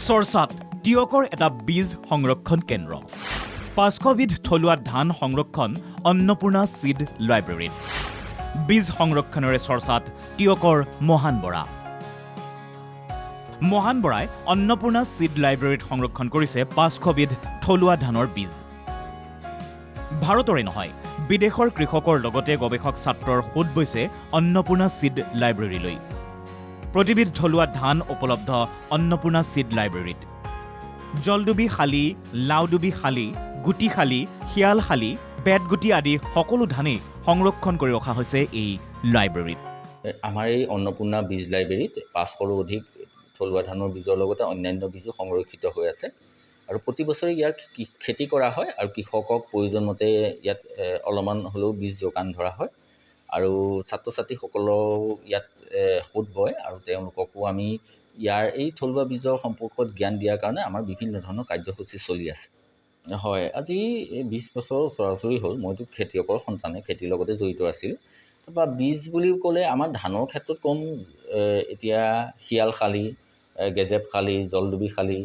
চৰ্চাত তিয়কৰ এটা বীজ সংৰক্ষণ কেন্দ্ৰ ৫০০ বিধ থলুৱা ধান সংৰক্ষণ অন্নপূৰ্ণা চিড লাইব্ৰেৰীত বীজ সংৰক্ষণৰে চৰ্চাত তিয়কৰ মহান বৰা মহান বৰাই অন্নপূৰ্ণা চিড লাইব্ৰেৰীত সংৰক্ষণ কৰিছে ৫০০ বিধ থলুৱা ধানৰ বীজ ভাৰতৰে নহয় বিদেশৰ কৃষকৰ লগতে গৱেষক ছাত্ৰৰ সোঁত বৈছে অন্নপূৰ্ণা চিড লাইব্ৰেৰীলৈ প্ৰতিবিধ থলুৱা ধান উপলব্ধ অন্নপূৰ্ণা চিড লাইব্ৰেৰীত জলডুবি শালি লাওডুবি শালি গুটি শালি শিয়াল শালি বেতগুটি আদি সকলো ধানেই সংৰক্ষণ কৰি ৰখা হৈছে এই লাইব্ৰেৰীত আমাৰ এই অন্নপূৰ্ণা বীজ লাইব্ৰেৰীত ৫০০ৰো অধিক থলুৱা ধানৰ বীজৰ লগতে অন্যান্য বীজো সংৰক্ষিত হৈ আছে আৰু প্ৰতি বছৰে ইয়াৰ খেতি কৰা হয় আৰু কৃষকক প্ৰয়োজন মতে ইয়াত অলপমান হ'লেও বীজ যোগান ধৰা হয় আৰু ছাত্ৰ ছাত্ৰীসকলেও ইয়াত সোঁত বয় আৰু তেওঁলোককো আমি ইয়াৰ এই থলুৱা বীজৰ সম্পৰ্কত জ্ঞান দিয়াৰ কাৰণে আমাৰ বিভিন্ন ধৰণৰ কাৰ্যসূচী চলি আছে হয় আজি ২০ বছৰ ওচৰা-ওচৰি হ'ল মইতো খেতিয়কৰ সন্তানে খেতিৰ লগতে জড়িত আছিলোঁ তাৰপৰা বীজ বুলি ক'লে আমাৰ ধানৰ ক্ষেত্ৰত কম এতিয়া শিয়াল শালি গেজেপ শালি জলডুবি শালি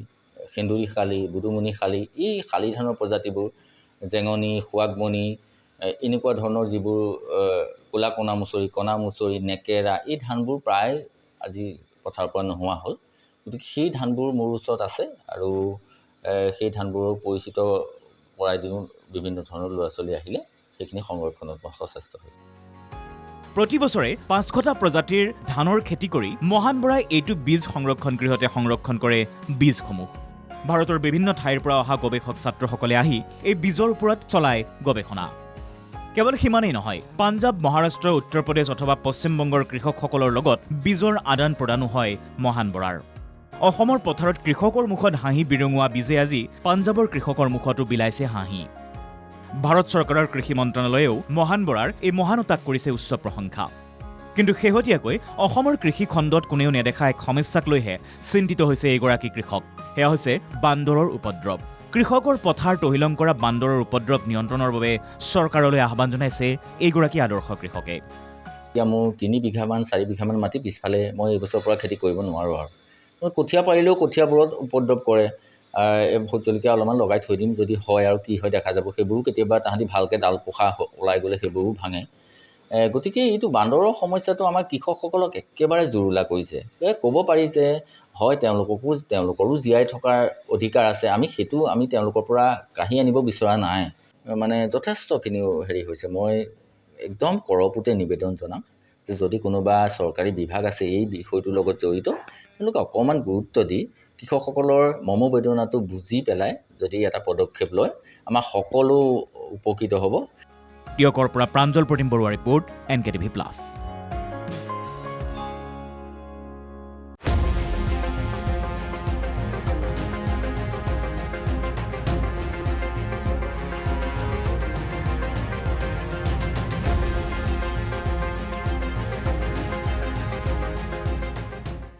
সেন্দুৰী শালি বুদুমণি শালি এই শালি ধানৰ প্ৰজাতিবোৰ জেঙনি সোৱাগমণি এনেকুৱা ধৰণৰ যিবোৰ ক'লা কণা মুচৰি নেকেৰা এই ধানবোৰ প্ৰায় আজি পথাৰৰ পৰা নোহোৱা হ'ল গতিকে সেই ধানবোৰ মোৰ ওচৰত আছে আৰু সেই ধানবোৰৰ পৰিচিত কৰাই দিওঁ বিভিন্ন ধৰণৰ ল'ৰা ছোৱালী আহিলে সেইখিনি সংৰক্ষণত মই সচেষ্ট হৈছোঁ প্ৰতি বছৰে ৫০০টা প্ৰজাতিৰ ধানৰ খেতি কৰি মহান বৰাই এইটো বীজ সংৰক্ষণ গৃহতে সংৰক্ষণ কৰে বীজসমূহ ভাৰতৰ বিভিন্ন ঠাইৰ পৰা অহা গৱেষক ছাত্ৰসকলে আহি এই বীজৰ ওপৰত চলায় গৱেষণা কেৱল সিমানেই নহয় পাঞ্জাৱ মহাৰাষ্ট্ৰ উত্তৰ প্ৰদেশ অথবা পশ্চিমবংগৰ কৃষকসকলৰ লগত বীজৰ আদান প্ৰদানো হয় মহান বৰাৰ অসমৰ পথাৰত কৃষকৰ মুখত হাঁহি বিৰঙোৱা বীজে আজি পাঞ্জাৱৰ কৃষকৰ মুখতো বিলাইছে হাঁহি ভাৰত চৰকাৰৰ কৃষি মন্ত্ৰালয়েও মহান বৰাৰ এই মহানতাক কৰিছে উচ্চ প্ৰশংসা কিন্তু শেহতীয়াকৈ অসমৰ কৃষি খণ্ডত কোনেও নেদেখা এক সমস্যাক লৈহে চিন্তিত হৈছে এইগৰাকী কৃষক সেয়া হৈছে বান্দৰৰ উপদ্ৰৱ কৃষকৰ পথাৰ তহিলং কৰা বান্দৰৰ উপদ্ৰৱ নিয়ন্ত্ৰণৰ বাবে চৰকাৰলৈ আহ্বান জনাইছে এইগৰাকী আদৰ্শ কৃষকে এতিয়া মোৰ ৩ বিঘামান ৪ বিঘামান মাটি পিছফালে মই এইবছৰৰ পৰা খেতি কৰিব নোৱাৰোঁ আৰু মই কঠীয়া পাৰিলেও কঠীয়াবোৰত উপদ্ৰৱ কৰে ভোট জলকীয়া অলপমান লগাই থৈ দিম যদি হয় আৰু কি হয় দেখা যাব সেইবোৰো কেতিয়াবা তাহাঁতি ভালকৈ ডাল পোখা ওলাই গ'লে সেইবোৰো ভাঙে গতিকে এইটো বান্দৰৰ সমস্যাটো আমাৰ কৃষকসকলক একেবাৰে জুৰুলা কৰিছে ক'ব পাৰি যে হয় তেওঁলোকৰো জীয়াই থকাৰ অধিকাৰ আছে আমি তেওঁলোকৰ পৰা কাঢ়ি আনিব বিচৰা নাই মানে যথেষ্টখিনিও হৈছে মই একদম কৰপোতে নিবেদন জনাম যে যদি কোনোবা চৰকাৰী বিভাগ আছে এই বিষয়টোৰ লগত জড়িত তেওঁলোকে অকণমান গুৰুত্ব দি কৃষকসকলৰ মনোবেদনাটো বুজি পেলাই যদি এটা পদক্ষেপ লয় আমাৰ সকলো উপকৃত হ'ব তিয়কৰ পৰা প্ৰাঞ্জল প্ৰতিম বৰুৱাৰ ৰিপৰ্ট NKTV+